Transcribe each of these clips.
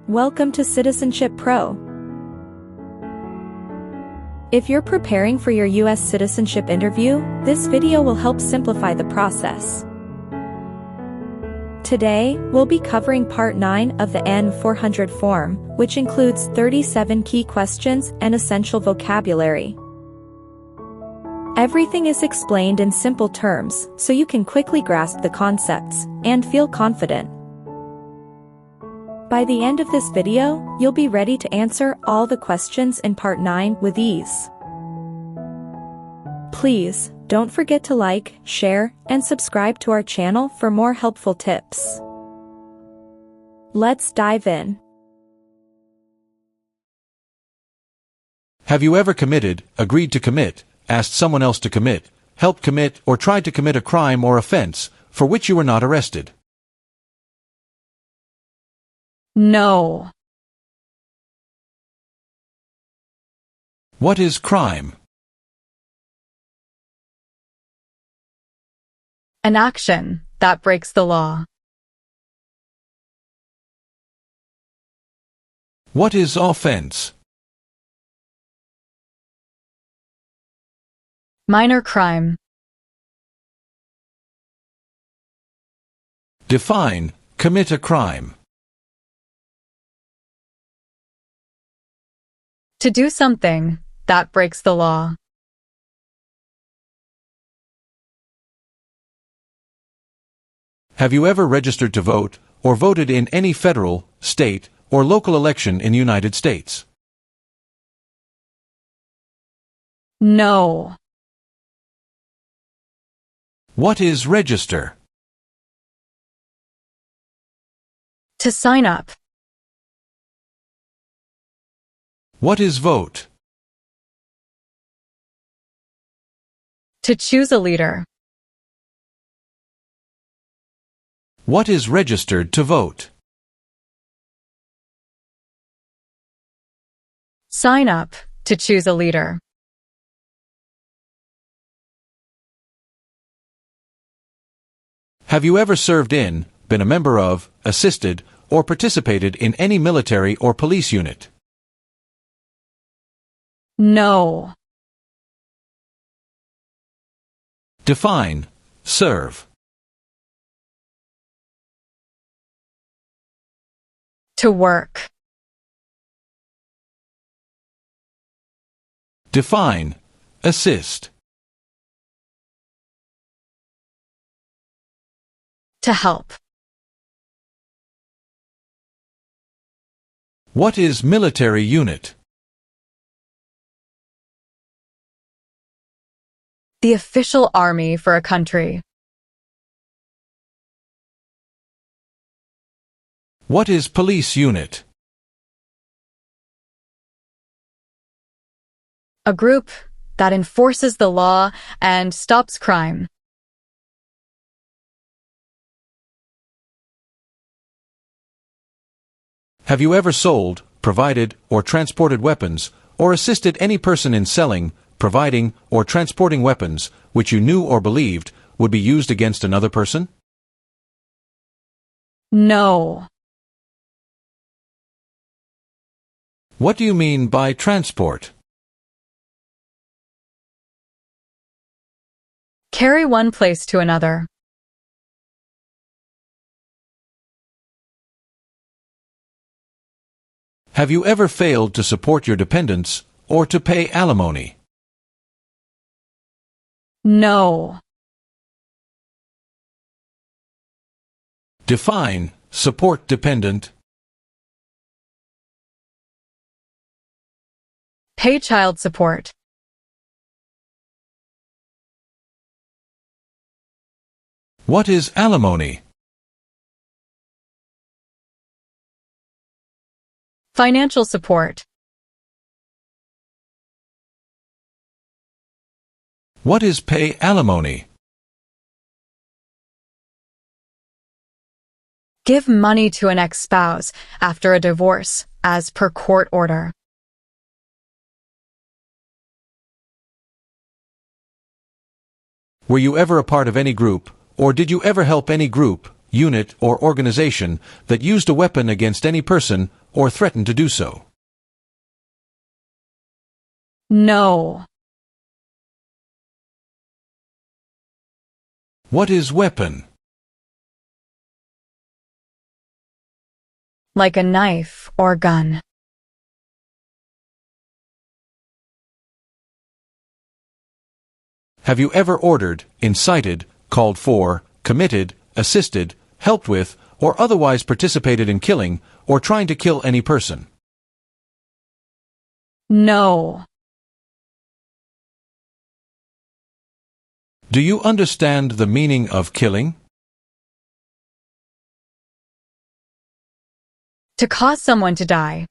Welcome to Citizenship Pro. If you're preparing for your US citizenship interview, this video will help simplify the process. Today, we'll be covering Part 9 of the N400 form, which includes 37 key questions and essential vocabulary. Everything is explained in simple terms, so you can quickly grasp the concepts and feel confident. By the end of this video, you'll be ready to answer all the questions in Part 9 with ease. Please, don't forget to like, share, and subscribe to our channel for more helpful tips. Let's dive in. Have you ever committed, agreed to commit, asked someone else to commit, helped commit, or tried to commit a crime or offense for which you were not arrested? No. What is crime? An action that breaks the law. What is offense? Minor crime. Define, commit a crime. To do something that breaks the law. Have you ever registered to vote, or voted in any federal, state, or local election in the United States? No. What is register? To sign up. What is vote? To choose a leader. What is registered to vote? Sign up to choose a leader. Have you ever served in, been a member of, assisted, or participated in any military or police unit? No. Define, serve. To work. Define, assist. To help. What is military unit? The official army for a country. What is police unit? A group that enforces the law and stops crime. Have you ever sold, provided, or transported weapons, or assisted any person in selling, providing, or transporting weapons which you knew or believed would be used against another person? No. What do you mean by transport? Carry one place to another. Have you ever failed to support your dependents or to pay alimony? No. Define, support dependent. Pay child support. What is alimony? Financial support. What is pay alimony? Give money to an ex-spouse after a divorce, as per court order. Were you ever a part of any group, or did you ever help any group, unit, or organization that used a weapon against any person or threatened to do so? No. What is weapon? Like a knife or gun. Have you ever ordered, incited, called for, committed, assisted, helped with, or otherwise participated in killing or trying to kill any person? No. Do you understand the meaning of killing? To cause someone to die.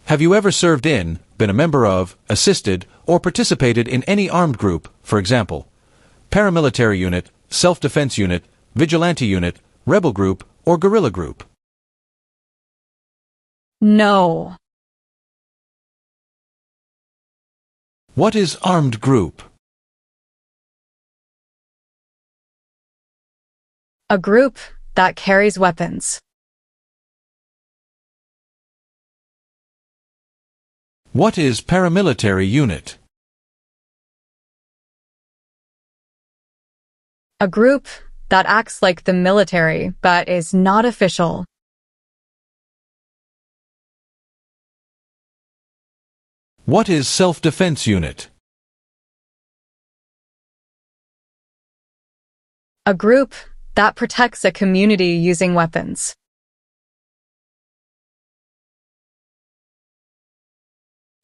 Have you ever served in, been a member of, assisted, or participated in any armed group, for example, paramilitary unit, self-defense unit, vigilante unit, rebel group, or guerrilla group? No. What is armed group? A group that carries weapons. What is paramilitary unit? A group that acts like the military but is not official. What is self-defense unit? A group that protects a community using weapons.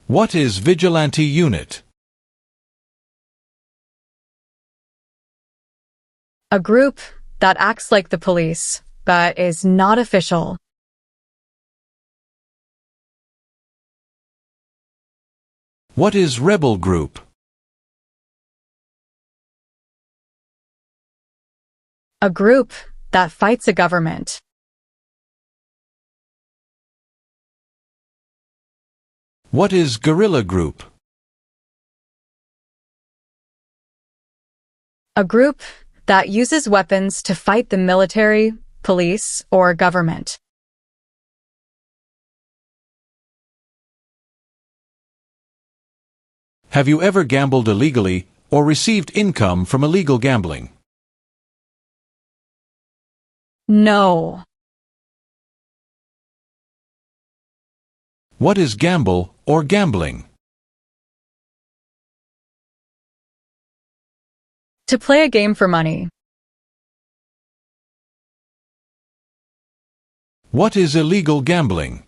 What is vigilante unit? A group that acts like the police but is not official. What is rebel group? A group that fights a government. What is guerrilla group? A group that uses weapons to fight the military, police, or government. Have you ever gambled illegally or received income from illegal gambling? No. What is gamble or gambling? To play a game for money. What is illegal gambling?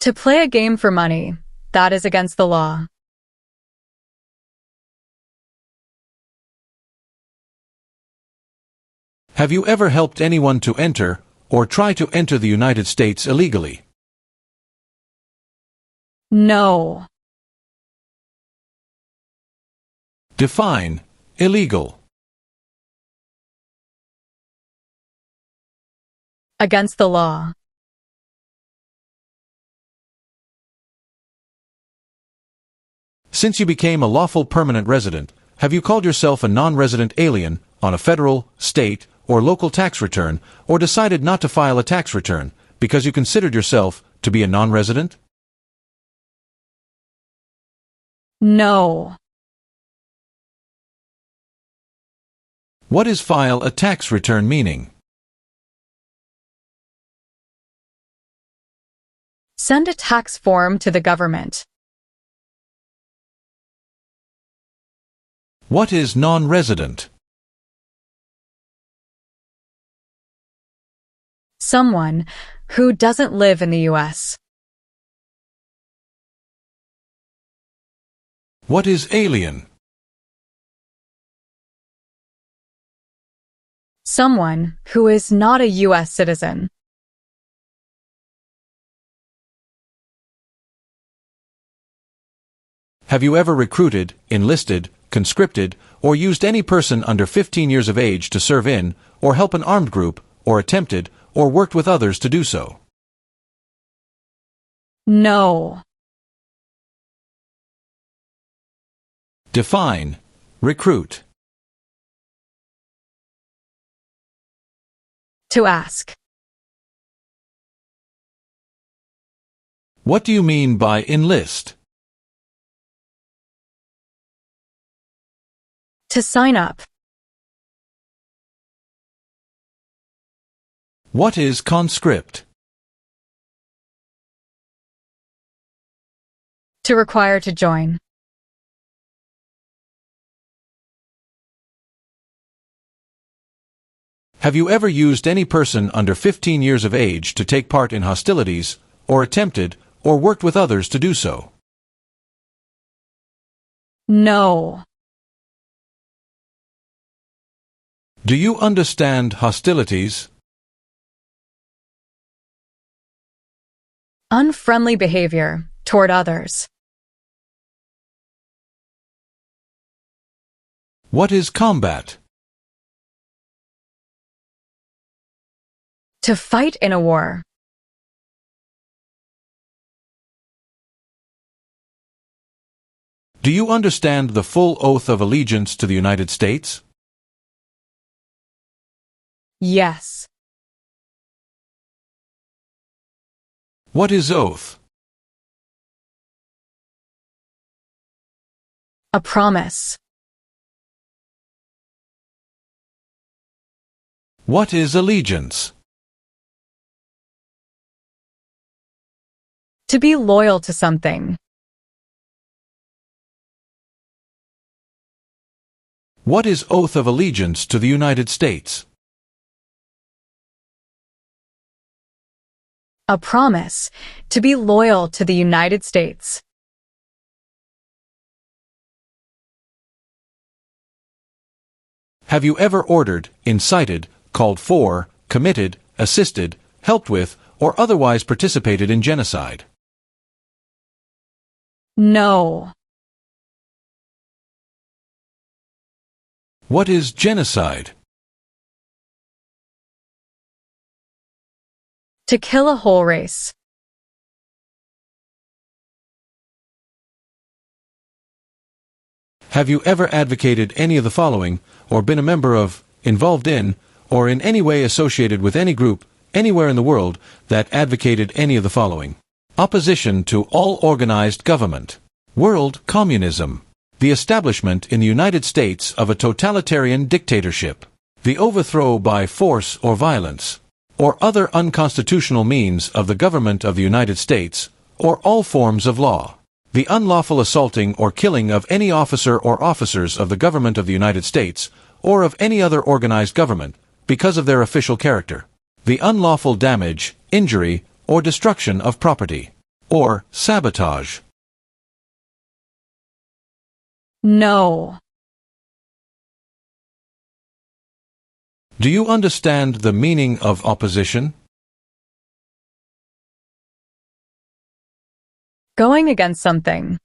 To play a game for money. That is against the law. Have you ever helped anyone to enter or try to enter the United States illegally? No. Define illegal. Against the law. Since you became a lawful permanent resident, have you called yourself a non-resident alien on a federal, state, or local tax return, or decided not to file a tax return because you considered yourself to be a non-resident? No. What is file a tax return meaning? Send a tax form to the government. What is non-resident? Someone who doesn't live in the US. What is alien? Someone who is not a US citizen. Have you ever recruited, enlisted, conscripted, or used any person under 15 years of age to serve in, or help an armed group, or attempted, or worked with others to do so? No. Define. Recruit. To ask. What do you mean by enlist? To sign up. What is conscript? To require to join. Have you ever used any person under 15 years of age to take part in hostilities, or attempted, or worked with others to do so? No. Do you understand hostilities? Unfriendly behavior toward others. What is combat? To fight in a war. Do you understand the full oath of allegiance to the United States? Yes. What is oath? A promise. What is allegiance? To be loyal to something. What is oath of allegiance to the United States? A promise to be loyal to the United States. Have you ever ordered, incited, called for, committed, assisted, helped with, or otherwise participated in genocide? No. What is genocide? To kill a whole race. Have you ever advocated any of the following, or been a member of, involved in, or in any way associated with any group, anywhere in the world, that advocated any of the following? Opposition to all organized government. World communism. The establishment in the United States of a totalitarian dictatorship. The overthrow by force or violence, or other unconstitutional means of the government of the United States, or all forms of law. The unlawful assaulting or killing of any officer or officers of the government of the United States, or of any other organized government, because of their official character. The unlawful damage, injury, or destruction of property. Or sabotage. No. Do you understand the meaning of opposition? Going against something.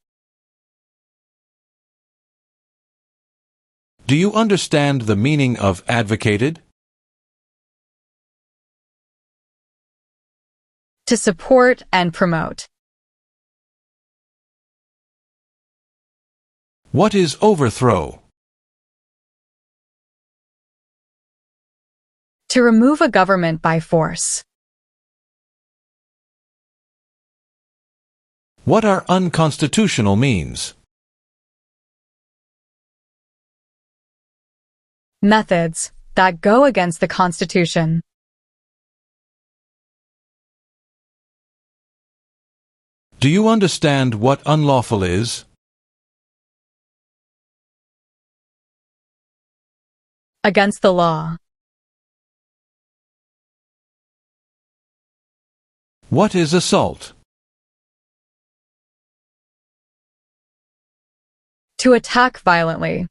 Do you understand the meaning of advocated? To support and promote. What is overthrow? To remove a government by force. What are unconstitutional means? Methods that go against the Constitution. Do you understand what unlawful is? Against the law. What is assault? To attack violently.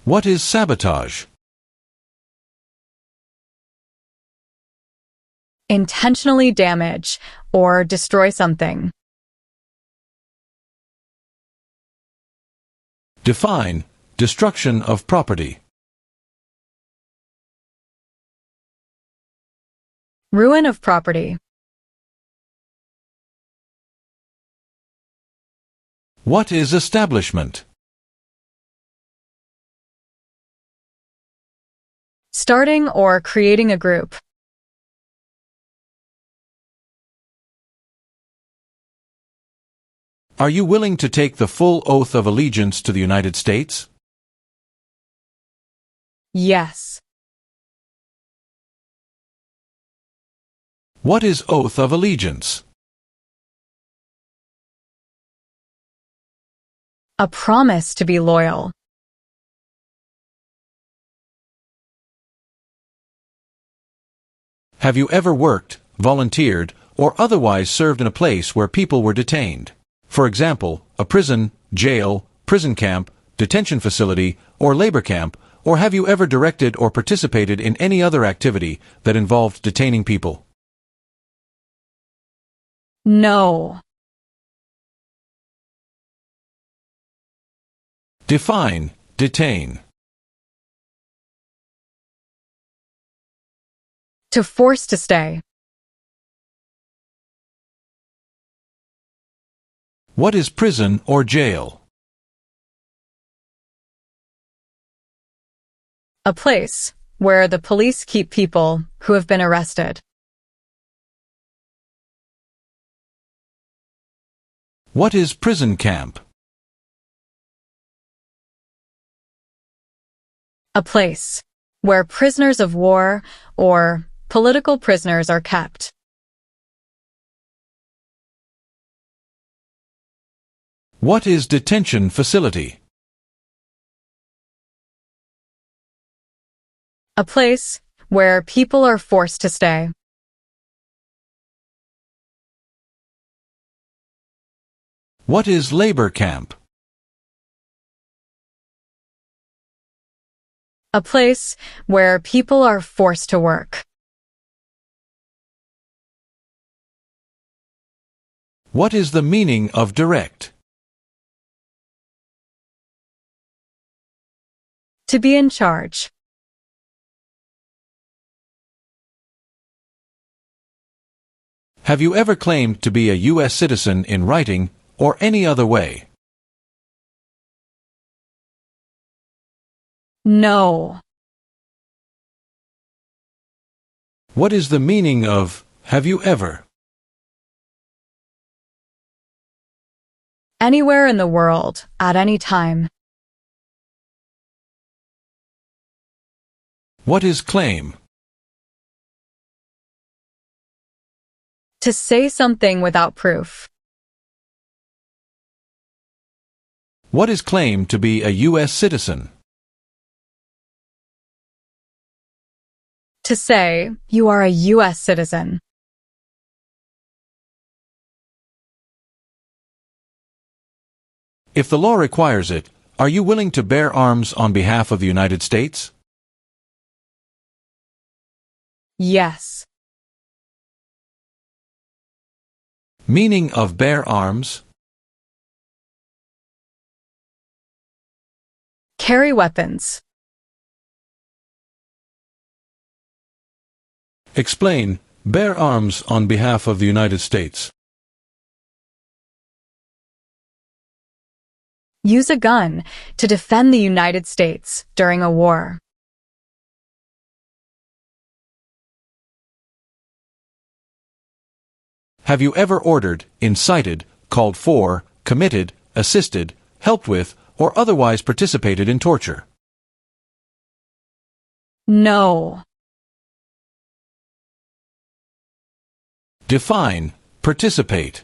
What is sabotage? Intentionally damage or destroy something. Define. Destruction of property. Ruin of property. What is establishment? Starting or creating a group. Are you willing to take the full oath of allegiance to the United States? Yes. What is oath of allegiance? A promise to be loyal. Have you ever worked, volunteered, or otherwise served in a place where people were detained? For example, a prison, jail, prison camp, detention facility, or labor camp, or have you ever directed or participated in any other activity that involved detaining people? No. Define, detain. To force to stay. What is prison or jail? A place where the police keep people who have been arrested. What is prison camp? A place where prisoners of war or political prisoners are kept. What is detention facility? A place where people are forced to stay. What is labor camp? A place where people are forced to work. What is the meaning of direct? To be in charge. Have you ever claimed to be a U.S. citizen in writing or any other way? No. What is the meaning of have you ever? Anywhere in the world, at any time. What is claim? To say something without proof. What is claimed to be a U.S. citizen? To say you are a U.S. citizen. If the law requires it, are you willing to bear arms on behalf of the United States? Yes. Meaning of bear arms? Carry weapons. Explain, bear arms on behalf of the United States. Use a gun to defend the United States during a war. Have you ever ordered, incited, called for, committed, assisted, helped with, or otherwise participated in torture? No. Define, participate.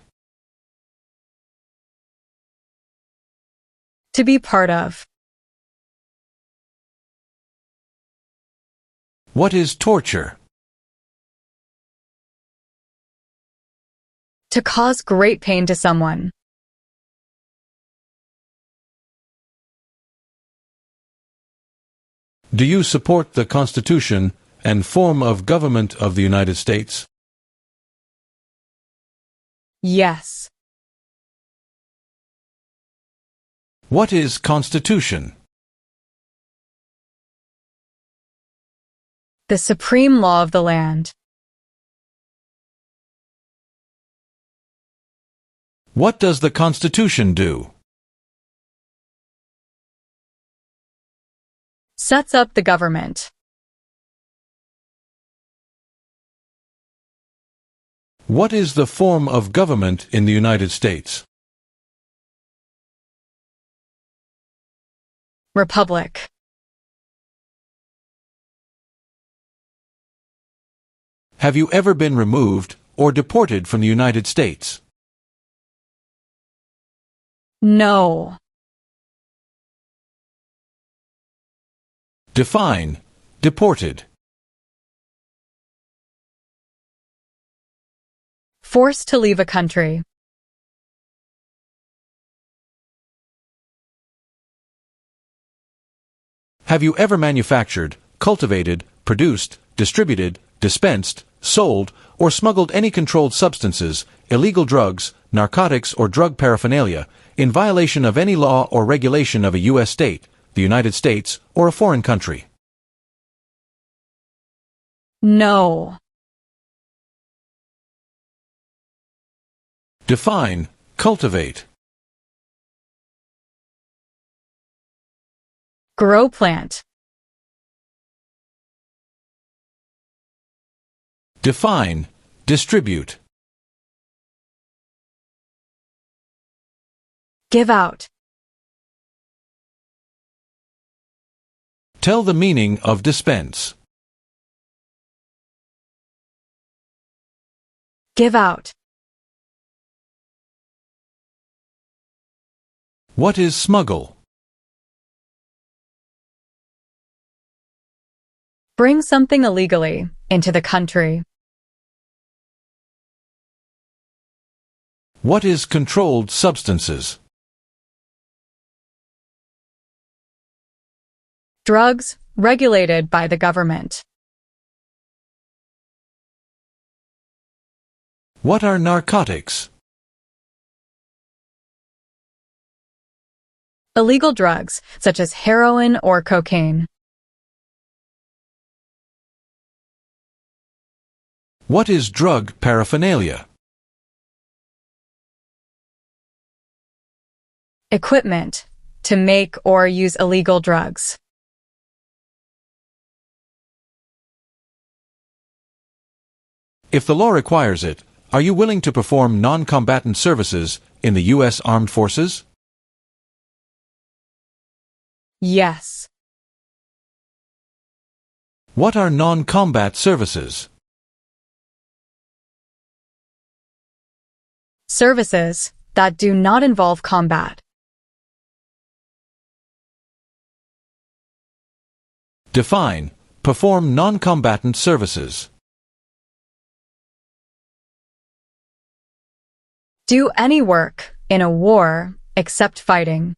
To be part of. What is torture? To cause great pain to someone. Do you support the Constitution and form of government of the United States? Yes. What is Constitution? The supreme law of the land. What does the Constitution do? Sets up the government. What is the form of government in the United States? Republic. Have you ever been removed or deported from the United States? No. Define deported. Forced to leave a country. Have you ever manufactured, cultivated, produced, distributed, dispensed, sold, or smuggled any controlled substances, illegal drugs, narcotics, or drug paraphernalia in violation of any law or regulation of a U.S. state, the United States, or a foreign country? No. Define cultivate. Grow plant. Define distribute. Give out. Tell the meaning of dispense. Give out. What is smuggle? Bring something illegally into the country. What is controlled substances? Drugs regulated by the government. What are narcotics? Illegal drugs, such as heroin or cocaine. What is drug paraphernalia? Equipment to make or use illegal drugs. If the law requires it, are you willing to perform non-combatant services in the U.S. Armed Forces? Yes. What are non-combat services? Services that do not involve combat. Define perform non-combatant services. Do any work in a war except fighting.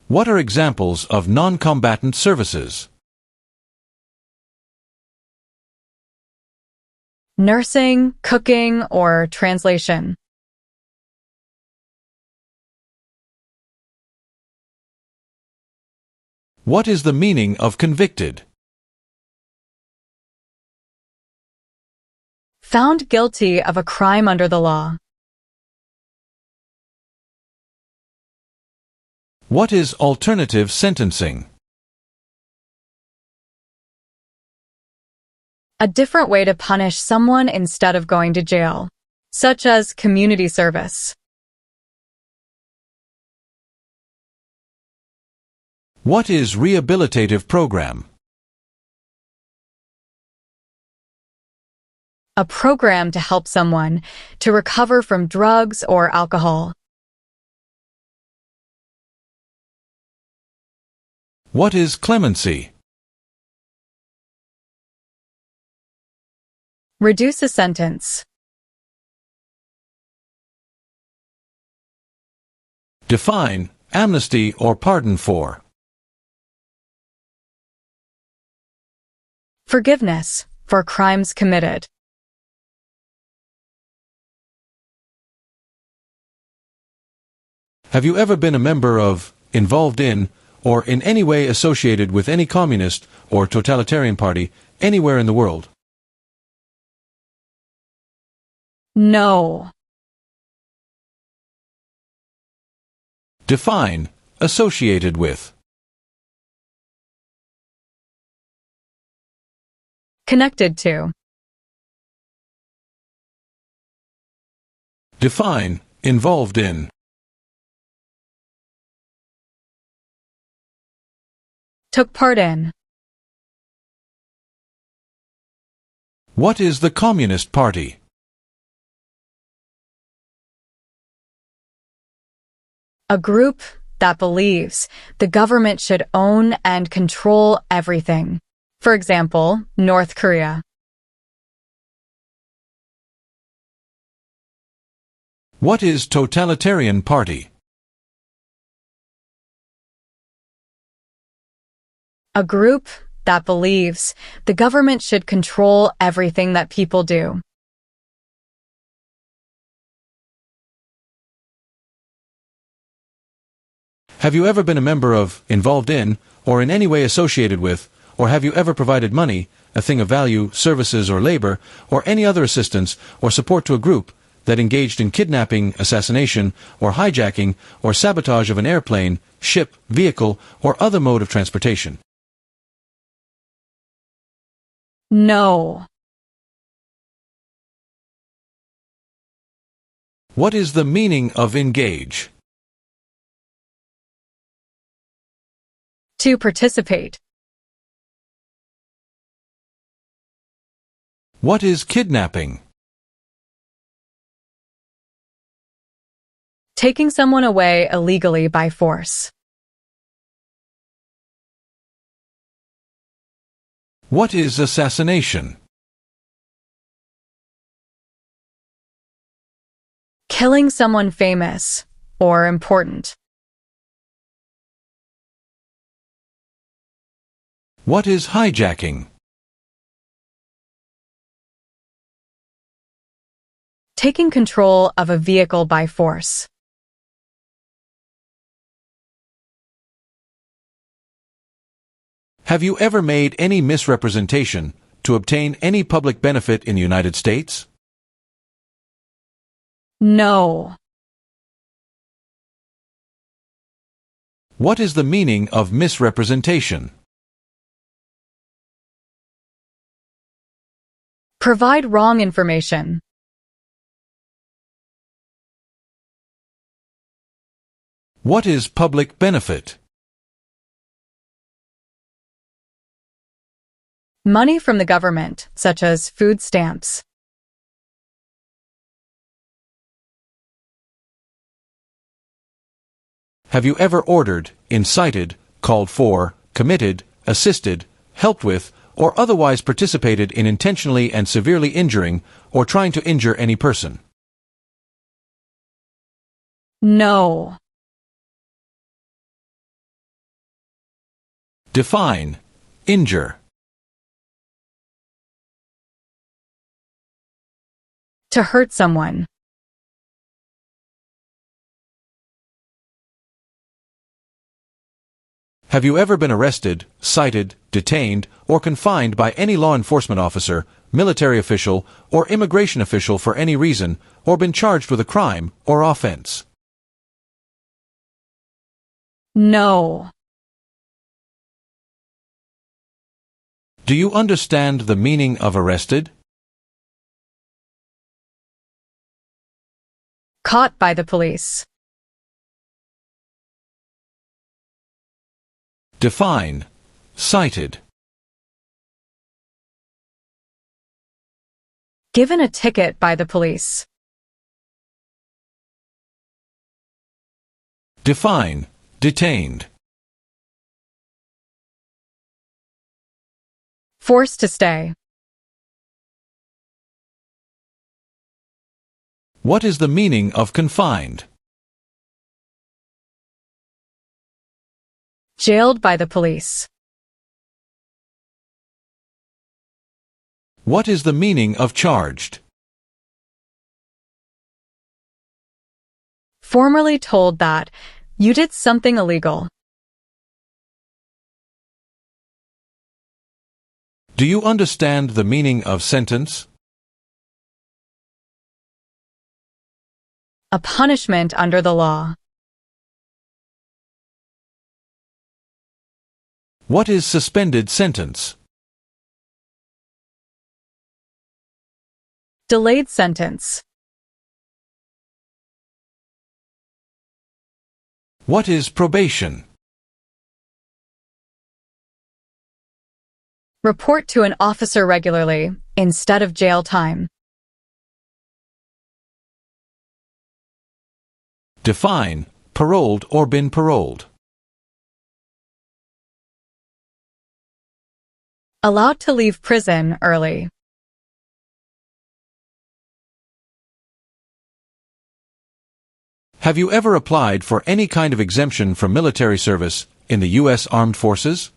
What are examples of non-combatant services? Nursing, cooking, or translation. What is the meaning of convicted? Found guilty of a crime under the law. What is alternative sentencing? A different way to punish someone instead of going to jail, such as community service. What is rehabilitative program? A program to help someone to recover from drugs or alcohol. What is clemency? Reduce a sentence. Define amnesty or pardon for. Forgiveness for crimes committed. Have you ever been a member of, involved in, or in any way associated with any communist or totalitarian party anywhere in the world? No. Define, associated with. Connected to. Define, involved in. Took part in. What is the Communist Party? A group that believes the government should own and control everything. For example, North Korea. What is totalitarian party? A group that believes the government should control everything that people do. Have you ever been a member of, involved in, or in any way associated with, or have you ever provided money, a thing of value, services or labor, or any other assistance or support to a group that engaged in kidnapping, assassination, or hijacking, or sabotage of an airplane, ship, vehicle, or other mode of transportation? No. What is the meaning of engage? To participate. What is kidnapping? Taking someone away illegally by force. What is assassination? Killing someone famous or important. What is hijacking? Taking control of a vehicle by force. Have you ever made any misrepresentation to obtain any public benefit in the United States? No. What is the meaning of misrepresentation? Provide wrong information. What is public benefit? Money from the government, such as food stamps. Have you ever ordered, incited, called for, committed, assisted, helped with, or otherwise participated in intentionally and severely injuring or trying to injure any person? No. Define, injure. To hurt someone. Have you ever been arrested, cited, detained, or confined by any law enforcement officer, military official, or immigration official for any reason, or been charged with a crime or offense? No. Do you understand the meaning of arrested? Caught by the police. Define, cited. Given a ticket by the police. Define, detained. Forced to stay. What is the meaning of confined? Jailed by the police. What is the meaning of charged? Formerly told that you did something illegal. Do you understand the meaning of sentence? A punishment under the law. What is suspended sentence? Delayed sentence. What is probation? Report to an officer regularly, instead of jail time. Define, paroled or been paroled. Allowed to leave prison early. Have you ever applied for any kind of exemption from military service in the U.S. Armed Forces?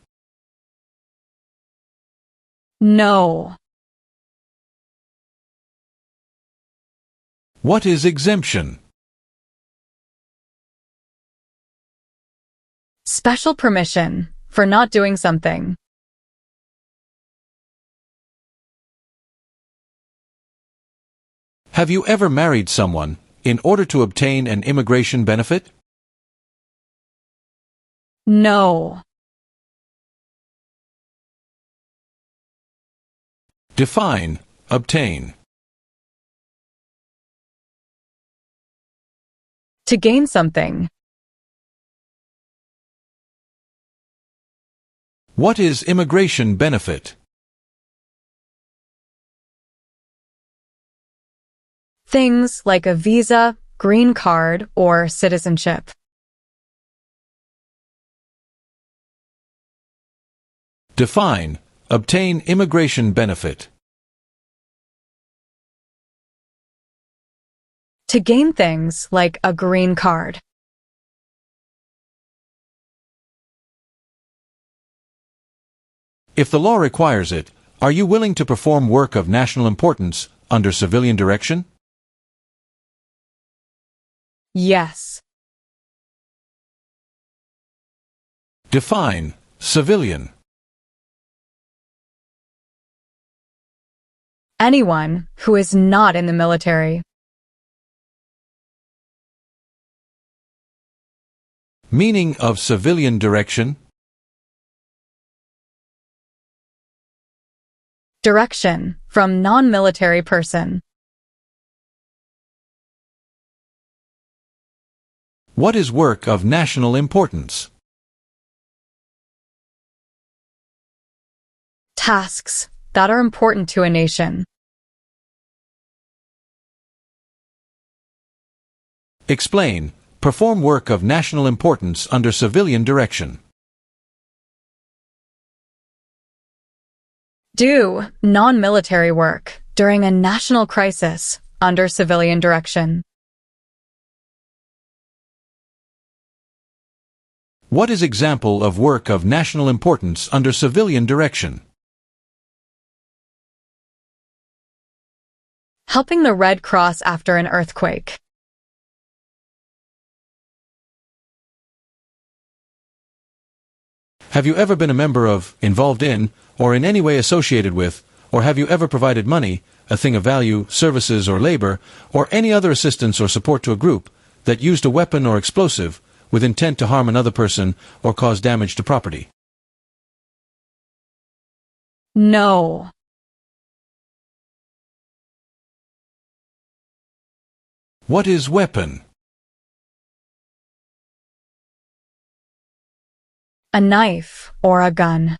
No. What is exemption? Special permission for not doing something. Have you ever married someone in order to obtain an immigration benefit? No. Define, obtain. To gain something. What is immigration benefit? Things like a visa, green card, or citizenship. Define, obtain immigration benefit. To gain things like a green card. If the law requires it, are you willing to perform work of national importance under civilian direction? Yes. Define, civilian. Anyone who is not in the military. Meaning of civilian direction? Direction from non-military person. What is work of national importance? Tasks that are important to a nation. Explain, perform work of national importance under civilian direction. Do non-military work during a national crisis under civilian direction. What is example of work of national importance under civilian direction? Helping the Red Cross after an earthquake. Have you ever been a member of, involved in, or in any way associated with, or have you ever provided money, a thing of value, services or labor, or any other assistance or support to a group that used a weapon or explosive with intent to harm another person or cause damage to property? No. What is weapon? A knife or a gun.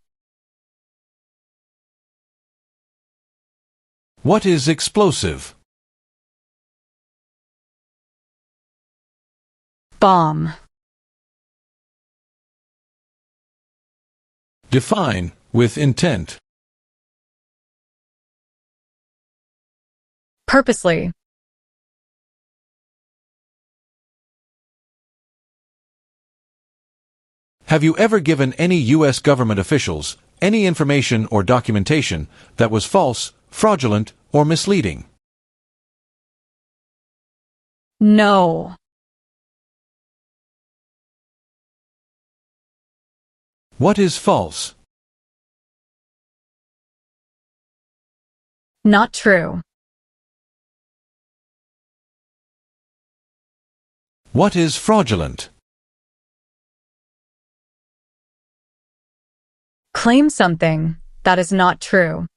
What is explosive? Bomb. Define, with intent. Purposely. Have you ever given any U.S. government officials any information or documentation that was false, fraudulent, or misleading? No. What is false? Not true. What is fraudulent? Claim something that is not true.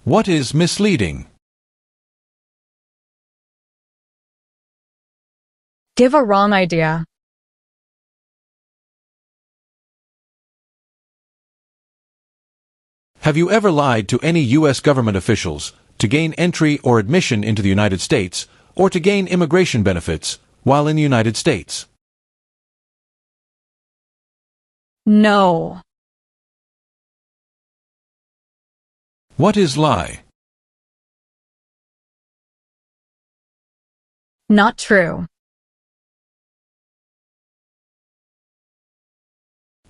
What is misleading? Give a wrong idea. Have you ever lied to any U.S. government officials to gain entry or admission into the United States or to gain immigration benefits while in the United States? No. What is lie? Not true.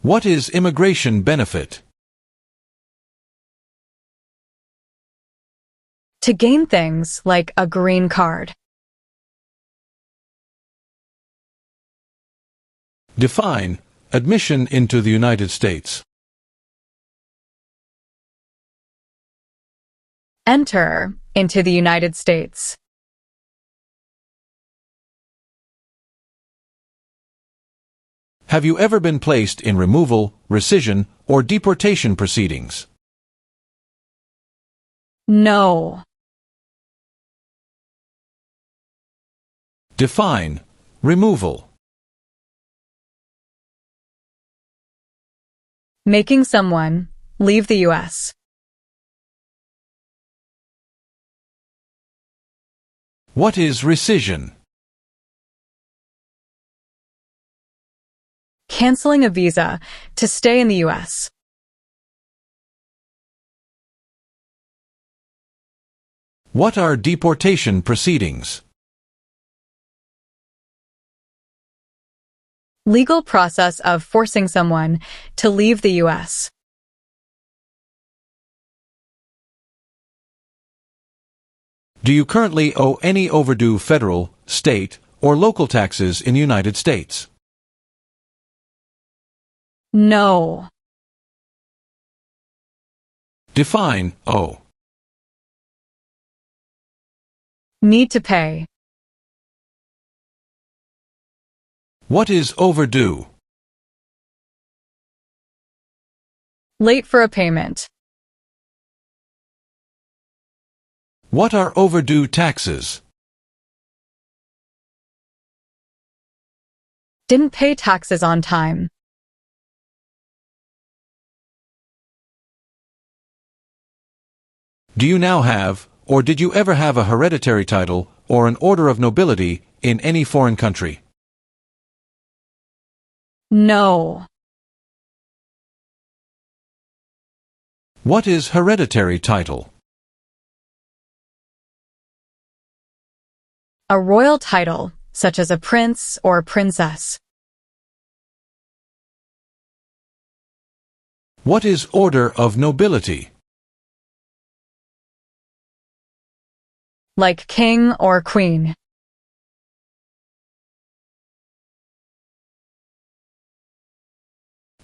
What is immigration benefit? To gain things like a green card. Define admission into the United States. Enter into the United States. Have you ever been placed in removal, rescission, or deportation proceedings? No. Define removal. Making someone leave the U.S. What is rescission? Canceling a visa to stay in the U.S. What are deportation proceedings? Legal process of forcing someone to leave the U.S. Do you currently owe any overdue federal, state, or local taxes in the United States? No. Define owe. Need to pay. What is overdue? Late for a payment. What are overdue taxes? Didn't pay taxes on time. Do you now have, or did you ever have a hereditary title or an order of nobility in any foreign country? No. What is hereditary title? A royal title, such as a prince or princess. What is order of nobility? Like king or queen.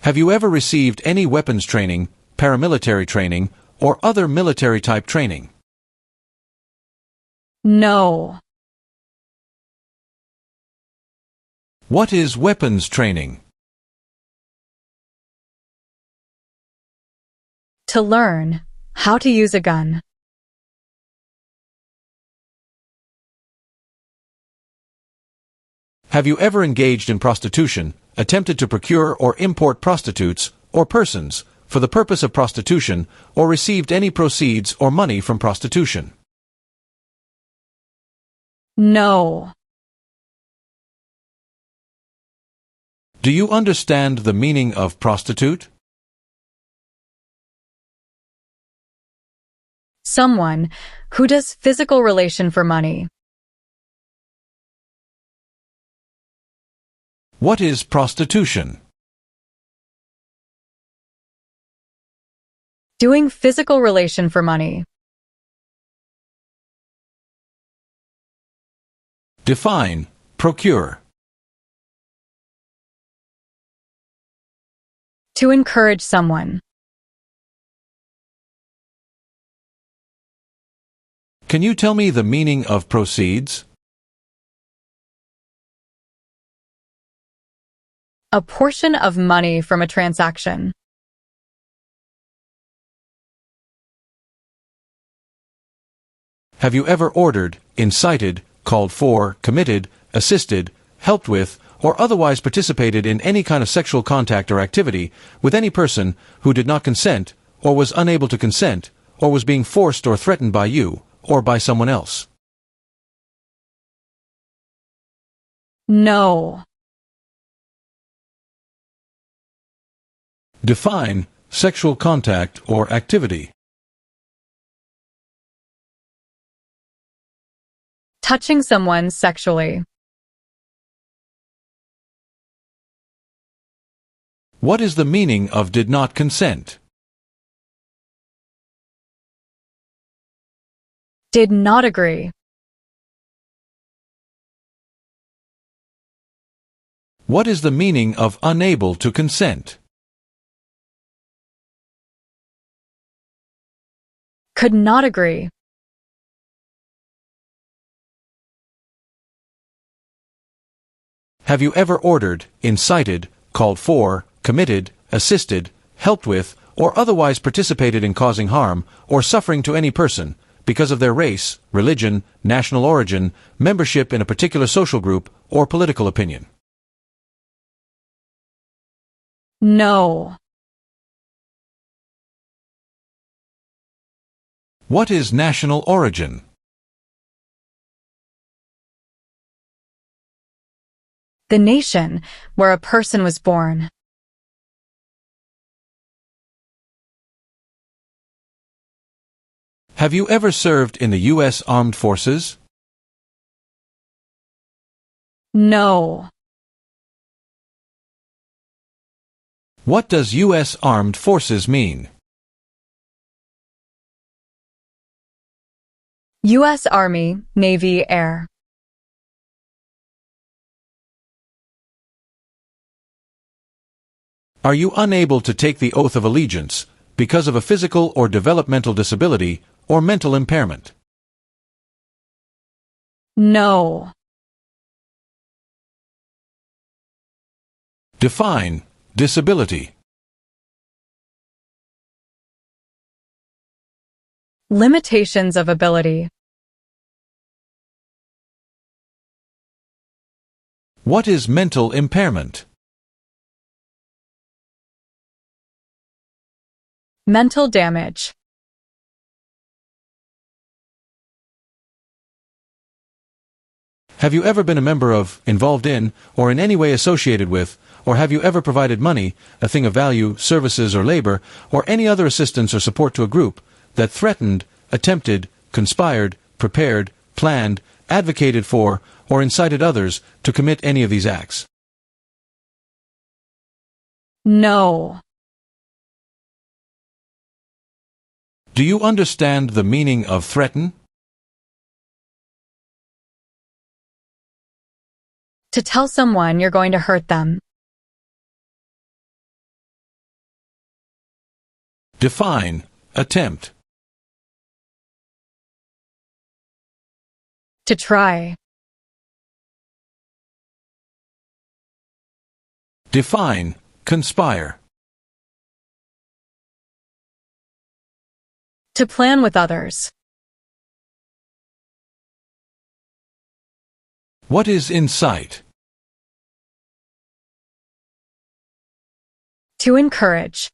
Have you ever received any weapons training, paramilitary training, or other military-type training? No. What is weapons training? To learn how to use a gun. Have you ever engaged in prostitution, attempted to procure or import prostitutes or persons for the purpose of prostitution, or received any proceeds or money from prostitution? No. Do you understand the meaning of prostitute? Someone who does physical relation for money. What is prostitution? Doing physical relation for money. Define procure. To encourage someone. Can you tell me the meaning of proceeds? A portion of money from a transaction. Have you ever ordered, incited, called for, committed, assisted, helped with, or otherwise participated in any kind of sexual contact or activity with any person who did not consent, or was unable to consent, or was being forced or threatened by you, or by someone else? No. Define sexual contact or activity. Touching someone sexually. What is the meaning of did not consent? Did not agree. What is the meaning of unable to consent? Could not agree. Have you ever ordered, incited, called for, committed, assisted, helped with, or otherwise participated in causing harm or suffering to any person because of their race, religion, national origin, membership in a particular social group, or political opinion? No. What is national origin? The nation where a person was born. Have you ever served in the U.S. Armed Forces? No. What does U.S. Armed Forces mean? U.S. Army, Navy, Air. Are you unable to take the oath of allegiance because of a physical or developmental disability or mental impairment? No. Define disability. Limitations of ability. What is mental impairment? Mental damage. Have you ever been a member of, involved in, or in any way associated with, or have you ever provided money, a thing of value, services or labor, or any other assistance or support to a group that threatened, attempted, conspired, prepared, planned, advocated for, or incited others to commit any of these acts? No. Do you understand the meaning of threaten? To tell someone you're going to hurt them. Define attempt. To try. Define conspire. To plan with others. What is incite? To encourage.